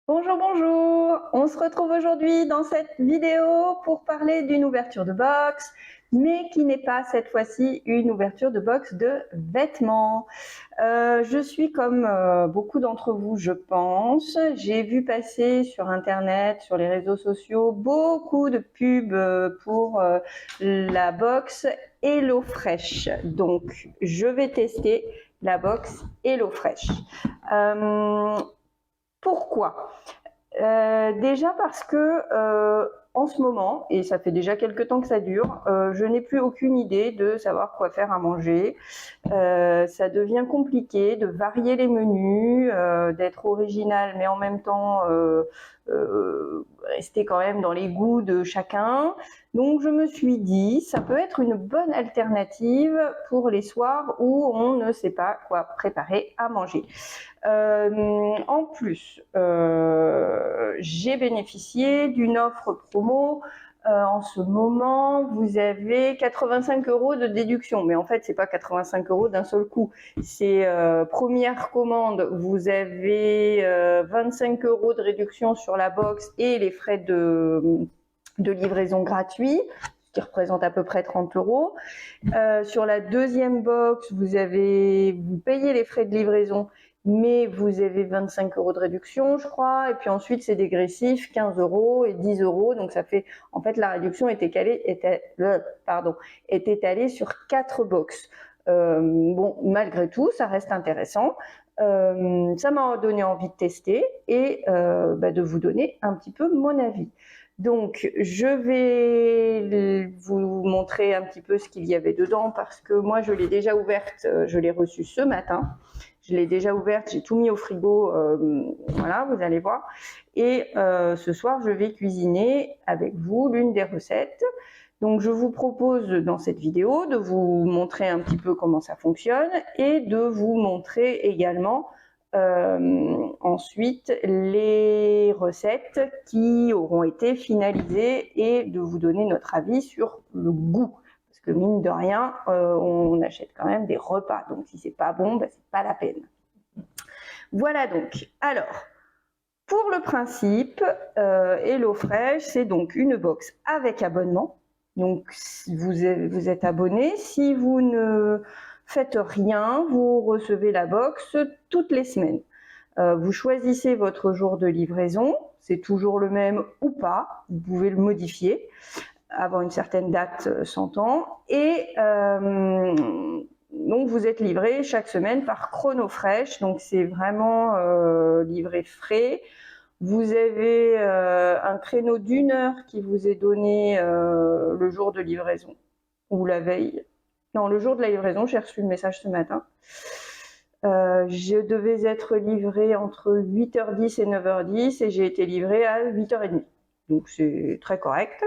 Bonjour, bonjour! On se retrouve aujourd'hui dans cette vidéo pour parler d'une ouverture de box, mais qui n'est pas cette fois-ci une ouverture de box de vêtements. Je suis comme beaucoup d'entre vous, je pense. J'ai vu passer sur Internet, sur les réseaux sociaux, beaucoup de pubs pour la box HelloFresh. Donc, je vais tester la box HelloFresh. Pourquoi? Déjà parce que en ce moment, et ça fait déjà quelques temps que ça dure, je n'ai plus aucune idée de savoir quoi faire à manger. Ça devient compliqué de varier les menus, d'être original, mais en même temps rester quand même dans les goûts de chacun. Donc je me suis dit, ça peut être une bonne alternative pour les soirs où on ne sait pas quoi préparer à manger. En plus, j'ai bénéficié d'une offre promo. En ce moment, vous avez 85 € de déduction, mais en fait, c'est pas 85 € d'un seul coup. C'est première commande, vous avez 25 € de réduction sur la box et les frais de livraison gratuits, ce qui représente à peu près 30 €. Sur la deuxième box, vous payez les frais de livraison, mais vous avez 25 € de réduction, je crois, et puis ensuite c'est dégressif, 15 € et 10 €, donc ça fait, en fait, la réduction est étalée sur 4 box. Bon, malgré tout, ça reste intéressant. Ça m'a donné envie de tester et de vous donner un petit peu mon avis. Donc, je vais vous montrer un petit peu ce qu'il y avait dedans parce que moi, je l'ai déjà ouverte, je l'ai reçue ce matin. Je l'ai déjà ouverte, j'ai tout mis au frigo, voilà, vous allez voir. Et ce soir, je vais cuisiner avec vous l'une des recettes. Donc, je vous propose dans cette vidéo de vous montrer un petit peu comment ça fonctionne et de vous montrer également ensuite les recettes qui auront été finalisées et de vous donner notre avis sur le goût. Parce que mine de rien, on achète quand même des repas. Donc si c'est pas bon, c'est pas la peine. Voilà donc. Alors, pour le principe, HelloFresh, c'est donc une box avec abonnement. Donc vous êtes abonné. Si vous ne faites rien, vous recevez la box toutes les semaines. Vous choisissez votre jour de livraison, c'est toujours le même ou pas, vous pouvez le modifier avant une certaine date, s'entend, et donc vous êtes livré chaque semaine par ChronoFresh, donc c'est vraiment livré frais. Vous avez un créneau d'1 heure qui vous est donné le jour de livraison, ou la veille. Non, le jour de la livraison, j'ai reçu le message ce matin. Je devais être livrée entre 8h10 et 9h10 et j'ai été livrée à 8h30. Donc c'est très correct.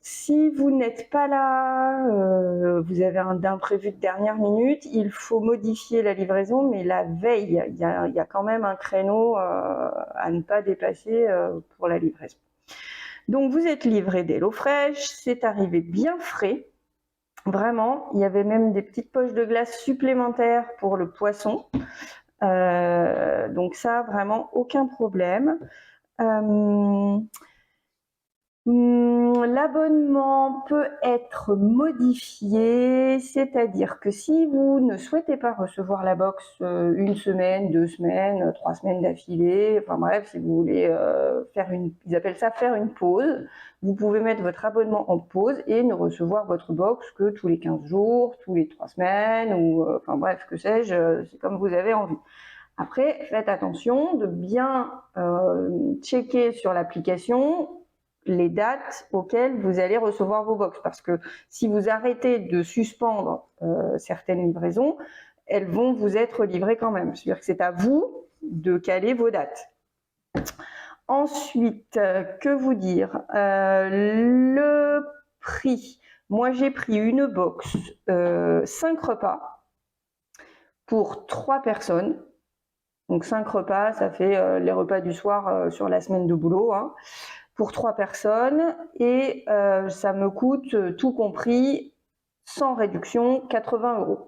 Si vous n'êtes pas là, vous avez un imprévu de dernière minute, il faut modifier la livraison, mais la veille, il y a quand même un créneau à ne pas dépasser pour la livraison. Donc vous êtes livré d'HelloFresh, c'est arrivé bien frais. Vraiment, il y avait même des petites poches de glace supplémentaires pour le poisson. Donc ça, vraiment, aucun problème. L'abonnement peut être modifié, c'est-à-dire que si vous ne souhaitez pas recevoir la box une semaine, 2 semaines, 3 semaines d'affilée, enfin bref, si vous voulez ils appellent ça faire une pause, vous pouvez mettre votre abonnement en pause et ne recevoir votre box que tous les 15 jours, tous les 3 semaines, ou enfin bref, que sais-je, c'est comme vous avez envie. Après, faites attention de bien checker sur l'application les dates auxquelles vous allez recevoir vos box, parce que si vous arrêtez de suspendre certaines livraisons, elles vont vous être livrées quand même. C'est-à-dire que c'est à vous de caler vos dates. Ensuite, que vous dire, le prix. Moi, j'ai pris une box 5 repas pour 3 personnes. Donc 5 repas, ça fait les repas du soir sur la semaine de boulot, hein, pour 3 personnes, et ça me coûte, tout compris, sans réduction, 80 €.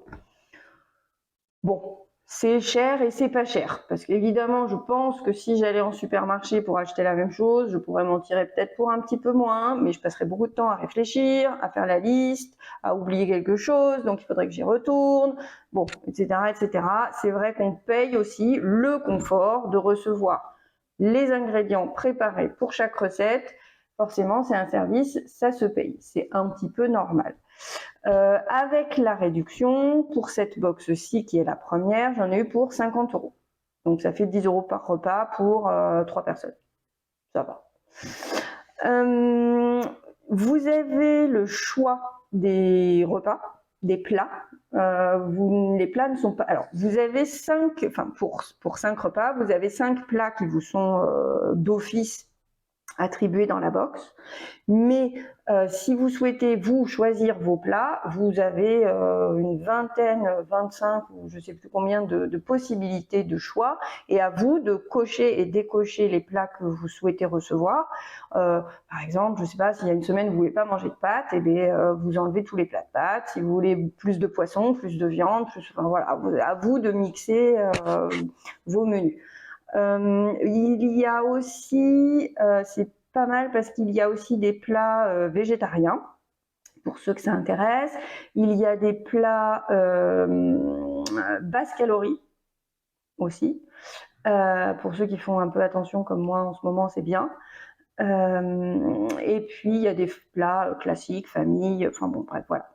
Bon, c'est cher et c'est pas cher. Parce qu'évidemment, je pense que si j'allais en supermarché pour acheter la même chose, je pourrais m'en tirer peut-être pour un petit peu moins, mais je passerais beaucoup de temps à réfléchir, à faire la liste, à oublier quelque chose, donc il faudrait que j'y retourne, bon, etc., etc. C'est vrai qu'on paye aussi le confort de recevoir les ingrédients préparés pour chaque recette. Forcément, c'est un service, ça se paye. C'est un petit peu normal. Avec la réduction, pour cette box-ci qui est la première, j'en ai eu pour 50 €. Donc ça fait 10 € par repas pour 3 personnes. Ça va. Vous avez le choix des repas, des plats. Les plats ne sont pas... Alors, vous avez 5... Enfin, pour 5 repas, vous avez 5 plats qui vous sont d'office attribués dans la box. Mais si vous souhaitez, vous, choisir vos plats, vous avez une vingtaine, 25 ou je ne sais plus combien de possibilités de choix, et à vous de cocher et décocher les plats que vous souhaitez recevoir. Par exemple, je ne sais pas, s'il y a une semaine vous ne voulez pas manger de pâtes, et bien, vous enlevez tous les plats de pâtes. Si vous voulez plus de poisson, plus de viande, enfin, voilà, à vous de mixer vos menus. Il y a aussi, c'est pas mal parce qu'il y a aussi des plats végétariens, pour ceux que ça intéresse. Il y a des plats basse calories aussi, pour ceux qui font un peu attention comme moi en ce moment, c'est bien. Et puis il y a des plats classiques, famille, enfin bon, bref, voilà.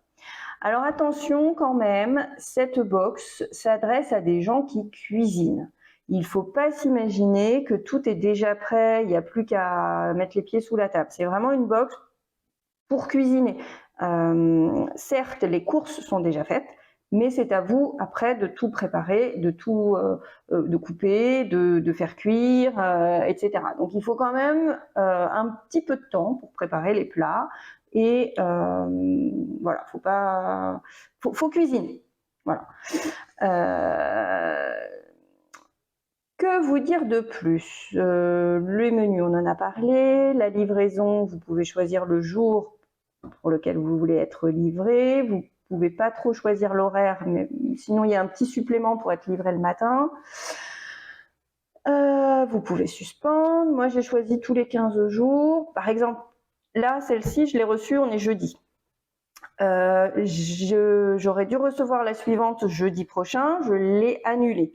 Alors attention quand même, cette box s'adresse à des gens qui cuisinent. Il ne faut pas s'imaginer que tout est déjà prêt, il n'y a plus qu'à mettre les pieds sous la table. C'est vraiment une box pour cuisiner. Certes, les courses sont déjà faites, mais c'est à vous après de tout préparer, de tout de couper, de faire cuire, etc. Donc il faut quand même un petit peu de temps pour préparer les plats. Et voilà, faut cuisiner. Voilà. Que vous dire de plus? Le menu, on en a parlé. La livraison, vous pouvez choisir le jour pour lequel vous voulez être livré. Vous pouvez pas trop choisir l'horaire, mais sinon il y a un petit supplément pour être livré le matin. Vous pouvez suspendre. Moi, j'ai choisi tous les 15 jours. Par exemple, là, celle-ci, je l'ai reçue, on est jeudi. J'aurais dû recevoir la suivante jeudi prochain, je l'ai annulée.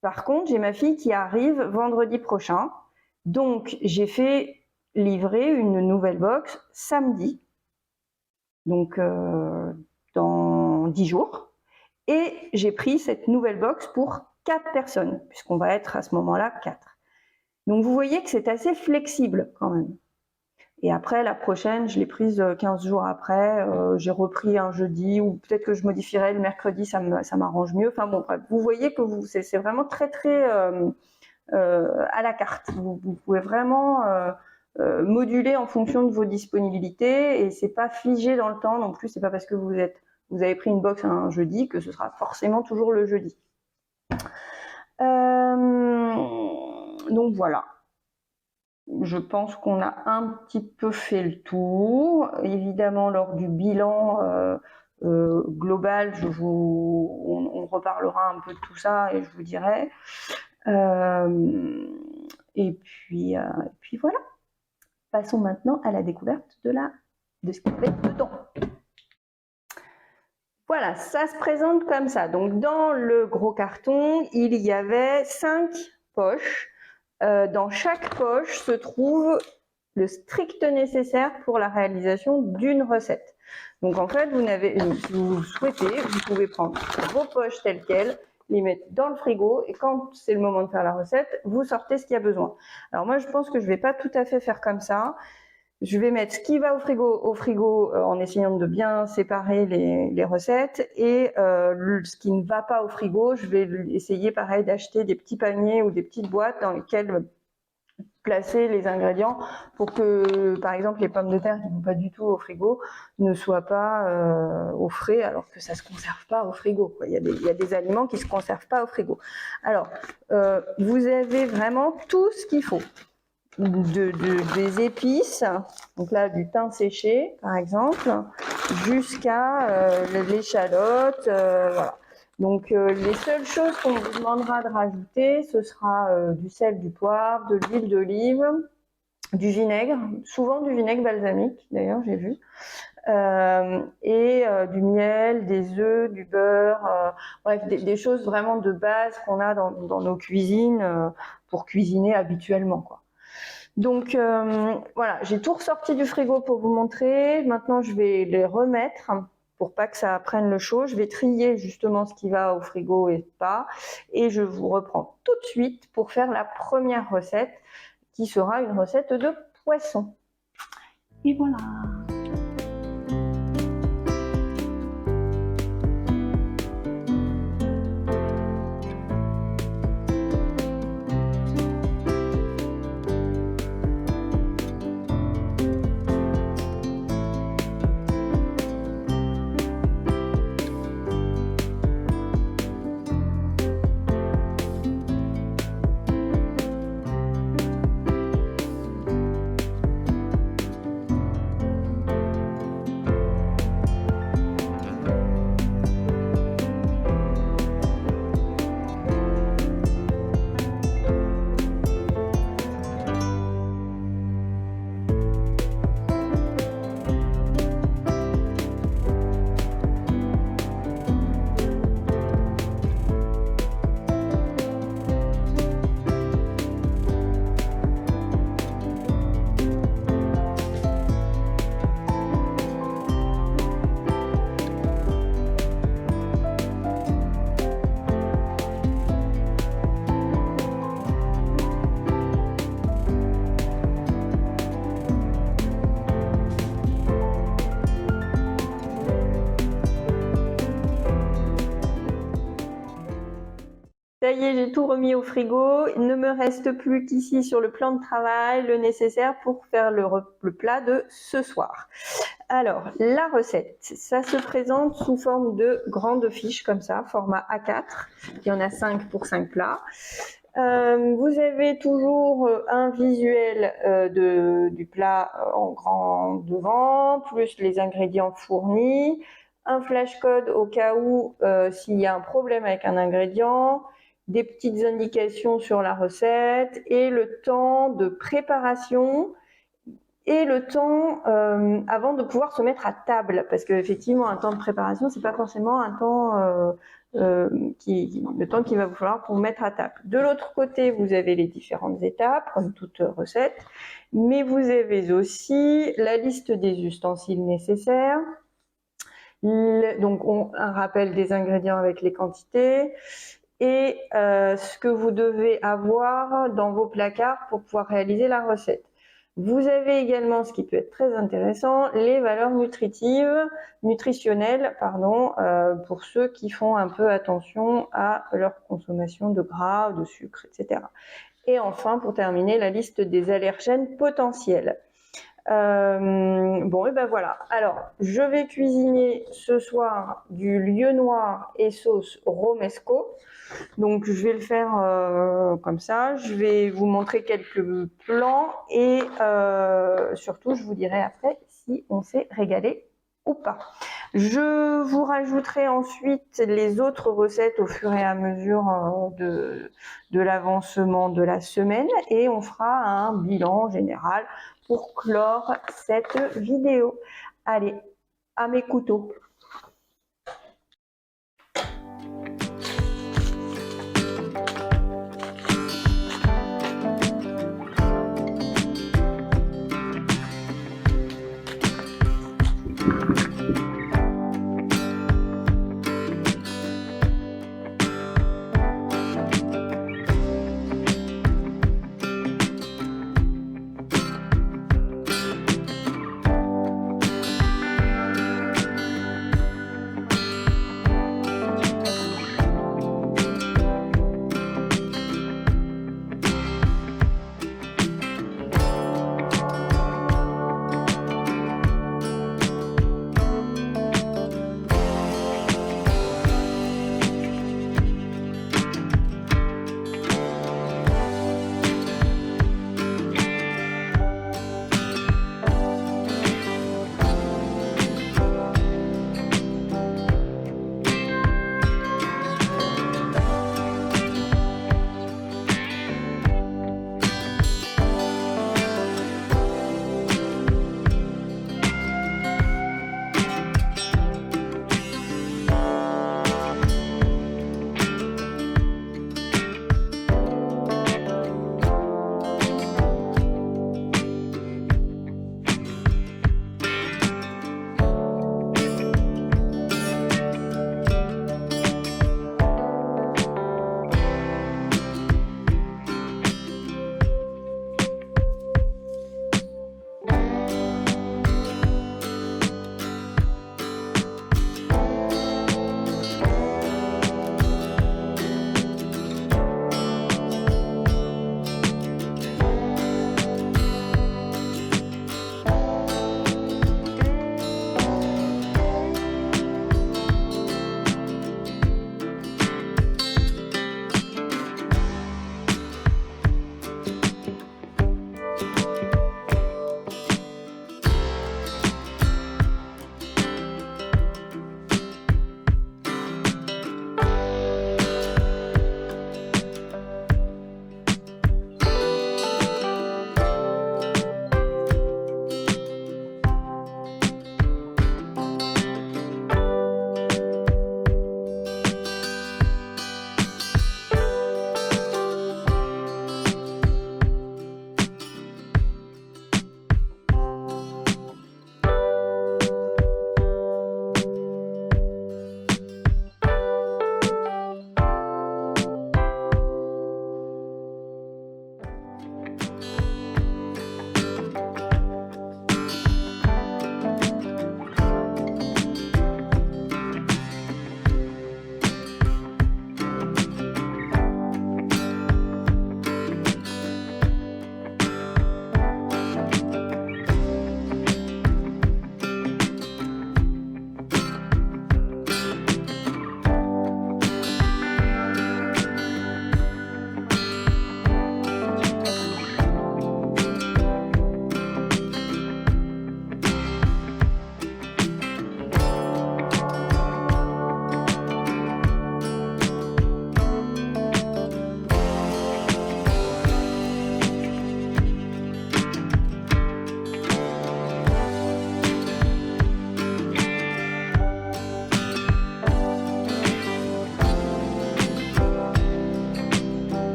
Par contre, j'ai ma fille qui arrive vendredi prochain, donc j'ai fait livrer une nouvelle box samedi, donc dans 10 jours, et j'ai pris cette nouvelle box pour 4 personnes, puisqu'on va être à ce moment-là 4. Donc vous voyez que c'est assez flexible quand même. Et après, la prochaine, je l'ai prise 15 jours après. J'ai repris un jeudi, ou peut-être que je modifierai le mercredi, ça m'arrange mieux. Enfin bon, bref, vous voyez que c'est vraiment très très à la carte. Vous pouvez vraiment moduler en fonction de vos disponibilités, et c'est pas figé dans le temps non plus. C'est pas parce que vous avez pris une box un jeudi que ce sera forcément toujours le jeudi. Donc voilà. Je pense qu'on a un petit peu fait le tour. Évidemment, lors du bilan global, on reparlera un peu de tout ça et je vous dirai. Et puis voilà. Passons maintenant à la découverte de ce qu'il y avait dedans. Voilà, ça se présente comme ça. Donc dans le gros carton, il y avait 5 poches. Dans chaque poche se trouve le strict nécessaire pour la réalisation d'une recette. Donc en fait, si vous souhaitez, vous pouvez prendre vos poches telles quelles, les mettre dans le frigo, et quand c'est le moment de faire la recette, vous sortez ce qu'il y a besoin. Alors moi, je pense que je ne vais pas tout à fait faire comme ça. Je vais mettre ce qui va au frigo en essayant de bien séparer les recettes, et ce qui ne va pas au frigo, je vais essayer pareil d'acheter des petits paniers ou des petites boîtes dans lesquelles placer les ingrédients pour que, par exemple, les pommes de terre qui ne vont pas du tout au frigo ne soient pas au frais, alors que ça ne se conserve pas au frigo, quoi. Il y a des aliments qui ne se conservent pas au frigo. Alors, vous avez vraiment tout ce qu'il faut. Des épices, donc là du thym séché par exemple, jusqu'à l'échalote, voilà. Donc les seules choses qu'on vous demandera de rajouter, ce sera du sel, du poivre, de l'huile d'olive, du vinaigre, souvent du vinaigre balsamique d'ailleurs j'ai vu, et du miel, des œufs, du beurre, bref des choses vraiment de base qu'on a dans nos cuisines pour cuisiner habituellement, quoi. Donc voilà, j'ai tout ressorti du frigo pour vous montrer. Maintenant je vais les remettre pour pas que ça prenne le chaud. Je vais trier justement ce qui va au frigo et pas, et je vous reprends tout de suite pour faire la première recette qui sera une recette de poisson. Et voilà. Ça y est, j'ai tout remis au frigo. Il ne me reste plus qu'ici sur le plan de travail le nécessaire pour faire le plat de ce soir. Alors, la recette, ça se présente sous forme de grandes fiches comme ça, format A4. Il y en a 5 pour 5 plats. Vous avez toujours un visuel du plat en grand devant, plus les ingrédients fournis, un flashcode au cas où s'il y a un problème avec un ingrédient, des petites indications sur la recette et le temps de préparation et le temps avant de pouvoir se mettre à table, parce qu'effectivement un temps de préparation c'est pas forcément un temps le temps qu'il va vous falloir pour mettre à table. De l'autre côté vous avez les différentes étapes comme toute recette, mais vous avez aussi la liste des ustensiles nécessaires, donc un rappel des ingrédients avec les quantités, et ce que vous devez avoir dans vos placards pour pouvoir réaliser la recette. Vous avez également, ce qui peut être très intéressant, les valeurs nutritionnelles, pour ceux qui font un peu attention à leur consommation de gras, de sucre, etc. Et enfin, pour terminer, la liste des allergènes potentiels. Bon, et ben voilà. Alors, je vais cuisiner ce soir du lieu noir et sauce romesco. Donc, je vais le faire comme ça. Je vais vous montrer quelques plans et surtout, je vous dirai après si on s'est régalé ou pas. Je vous rajouterai ensuite les autres recettes au fur et à mesure de l'avancement de la semaine et on fera un bilan général pour clore cette vidéo. Allez, à mes couteaux.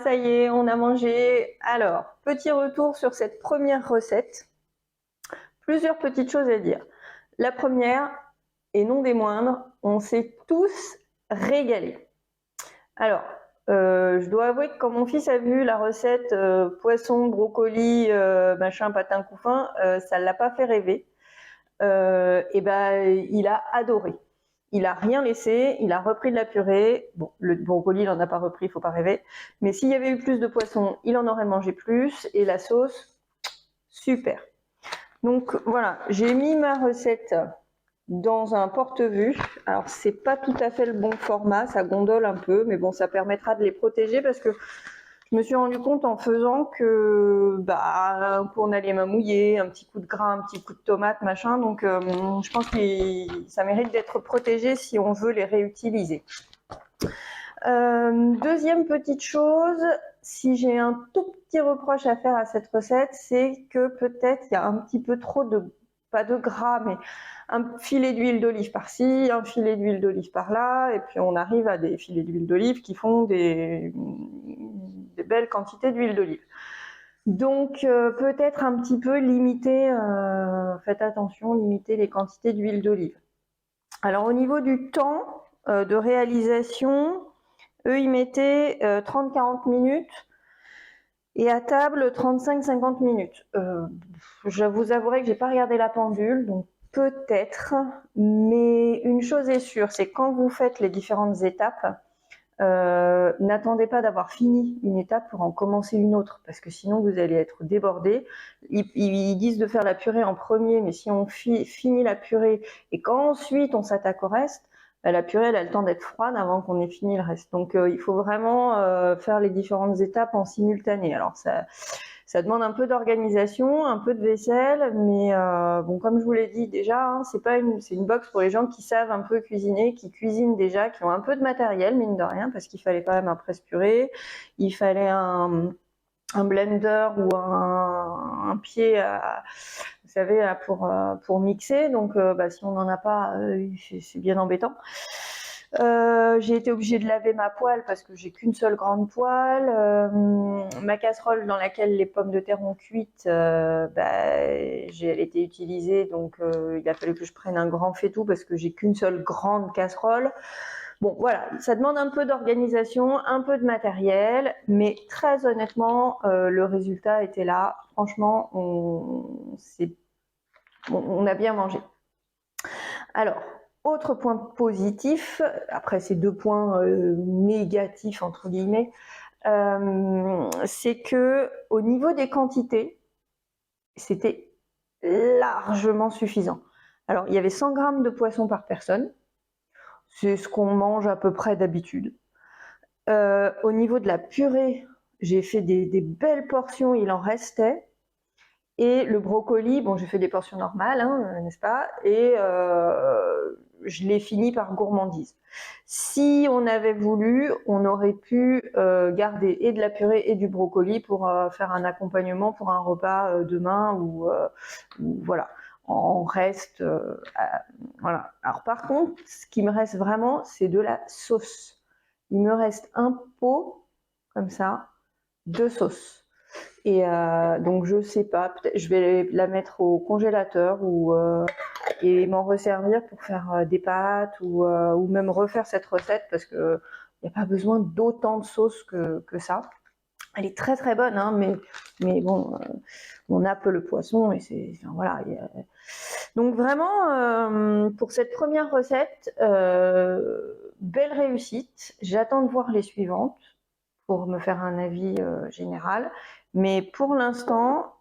ça y est, on a mangé. Alors, petit retour sur cette première recette. Plusieurs petites choses à dire. La première, et non des moindres, on s'est tous régalés. Alors, je dois avouer que quand mon fils a vu la recette poisson, brocoli, machin, patin couffin, ça ne l'a pas fait rêver. Et ben, il a adoré. Il a rien laissé, il a repris de la purée. Bon, le brocoli, il en a pas repris, il faut pas rêver. Mais s'il y avait eu plus de poisson, il en aurait mangé plus. Et la sauce, super. Donc voilà, j'ai mis ma recette dans un porte-vue. Alors c'est pas tout à fait le bon format, ça gondole un peu, mais bon, ça permettra de les protéger parce que je me suis rendu compte en faisant que qu'on allait mouiller, un petit coup de gras, un petit coup de tomate, machin. Donc je pense que ça mérite d'être protégé si on veut les réutiliser. Deuxième petite chose, si j'ai un tout petit reproche à faire à cette recette, c'est que peut-être il y a un petit peu trop de, pas de gras, mais un filet d'huile d'olive par-ci, un filet d'huile d'olive par-là, et puis on arrive à des filets d'huile d'olive qui font des belles quantités d'huile d'olive. Donc peut-être un petit peu limiter, faites attention, limiter les quantités d'huile d'olive. Alors au niveau du temps de réalisation, eux ils mettaient 30-40 minutes et à table 35-50 minutes. Je vous avouerai que j'ai pas regardé la pendule, donc peut-être, mais une chose est sûre, c'est quand vous faites les différentes étapes, n'attendez pas d'avoir fini une étape pour en commencer une autre, parce que sinon vous allez être débordé. Ils disent de faire la purée en premier, mais si on finit la purée et qu'ensuite on s'attaque au reste, la purée elle a le temps d'être froide avant qu'on ait fini le reste. Donc il faut vraiment faire les différentes étapes en simultané. Alors ça demande un peu d'organisation, un peu de vaisselle, mais bon, comme je vous l'ai dit déjà, hein, c'est une box pour les gens qui savent un peu cuisiner, qui cuisinent déjà, qui ont un peu de matériel, mine de rien, parce qu'il fallait quand même un presse-purée, il fallait un blender ou un pied, vous savez, pour mixer. Donc, si on n'en a pas, c'est bien embêtant. J'ai été obligée de laver ma poêle parce que j'ai qu'une seule grande poêle. Ma casserole dans laquelle les pommes de terre ont cuite, elle était utilisée, donc il a fallu que je prenne un grand faitout parce que j'ai qu'une seule grande casserole. Bon, voilà, ça demande un peu d'organisation, un peu de matériel, mais très honnêtement, le résultat était là. Franchement, on a bien mangé. Alors, autre point positif, après ces deux points négatifs entre guillemets, c'est que au niveau des quantités, c'était largement suffisant. Alors, il y avait 100 grammes de poisson par personne, c'est ce qu'on mange à peu près d'habitude. Au niveau de la purée, j'ai fait des belles portions, il en restait. Et le brocoli, bon, j'ai fait des portions normales, hein, n'est-ce pas? Et je l'ai fini par gourmandise. Si on avait voulu, on aurait pu garder et de la purée et du brocoli pour faire un accompagnement pour un repas demain ou voilà. En reste, voilà. Alors par contre, ce qui me reste vraiment, c'est de la sauce. Il me reste un pot comme ça de sauce. Et donc je sais pas, peut-être je vais la mettre au congélateur et m'en resservir pour faire des pâtes ou même refaire cette recette parce que il n'y a pas besoin d'autant de sauce que ça. Elle est très très bonne, hein, mais bon, on nappe le poisson et c'est voilà. Donc vraiment pour cette première recette, belle réussite. J'attends de voir les suivantes pour me faire un avis général. Mais pour l'instant,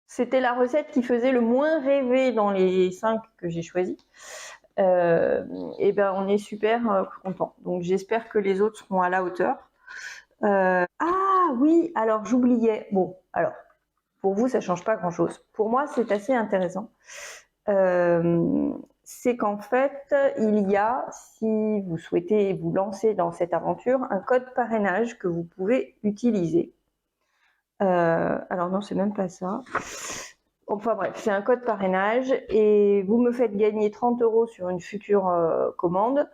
c'était la recette qui faisait le moins rêver dans les 5 que j'ai choisis. Et ben on est super content. Donc j'espère que les autres seront à la hauteur. Ah oui, alors j'oubliais. Bon, alors pour vous ça change pas grand-chose. Pour moi c'est assez intéressant. C'est qu'en fait il y a, si vous souhaitez vous lancer dans cette aventure, un code parrainage que vous pouvez utiliser. Alors non, c'est même pas ça. Enfin bref, c'est un code parrainage et vous me faites gagner 30 € sur une future commande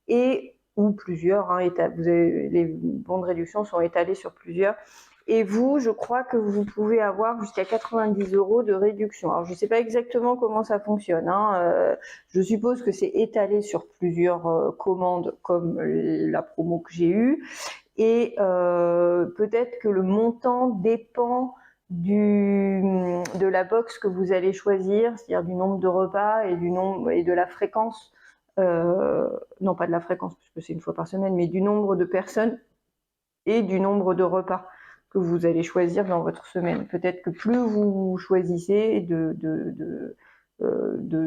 et ou plusieurs, hein, les bons de réduction sont étalés sur plusieurs. Et vous, je crois que vous pouvez avoir jusqu'à 90 € de réduction. Alors, je ne sais pas exactement comment ça fonctionne, hein. Je suppose que c'est étalé sur plusieurs commandes comme la promo que j'ai eue. Et peut-être que le montant dépend de la box que vous allez choisir, c'est-à-dire du nombre de repas et de la fréquence. Non, pas de la fréquence, puisque c'est une fois par semaine, mais du nombre de personnes et du nombre de repas que vous allez choisir dans votre semaine. Peut-être que plus vous choisissez de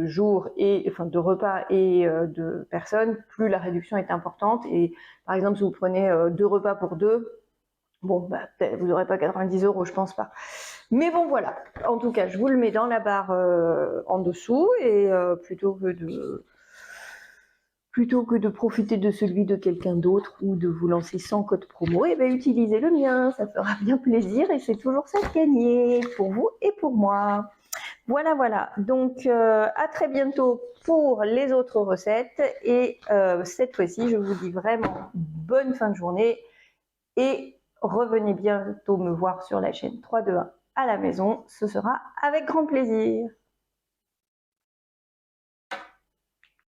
jours de repas et de personnes, plus la réduction est importante. Et par exemple, si vous prenez 2 repas pour 2, bon, vous n'aurez pas 90 €, je pense pas. Mais bon, voilà. En tout cas, je vous le mets dans la barre en dessous, et plutôt que de profiter de celui de quelqu'un d'autre ou de vous lancer sans code promo, et bien utilisez le mien, ça fera bien plaisir et c'est toujours ça de gagner pour vous et pour moi. Voilà, voilà. Donc à très bientôt pour les autres recettes, et cette fois-ci, je vous dis vraiment bonne fin de journée et revenez bientôt me voir sur la chaîne 3, 2, 1 à la maison, ce sera avec grand plaisir.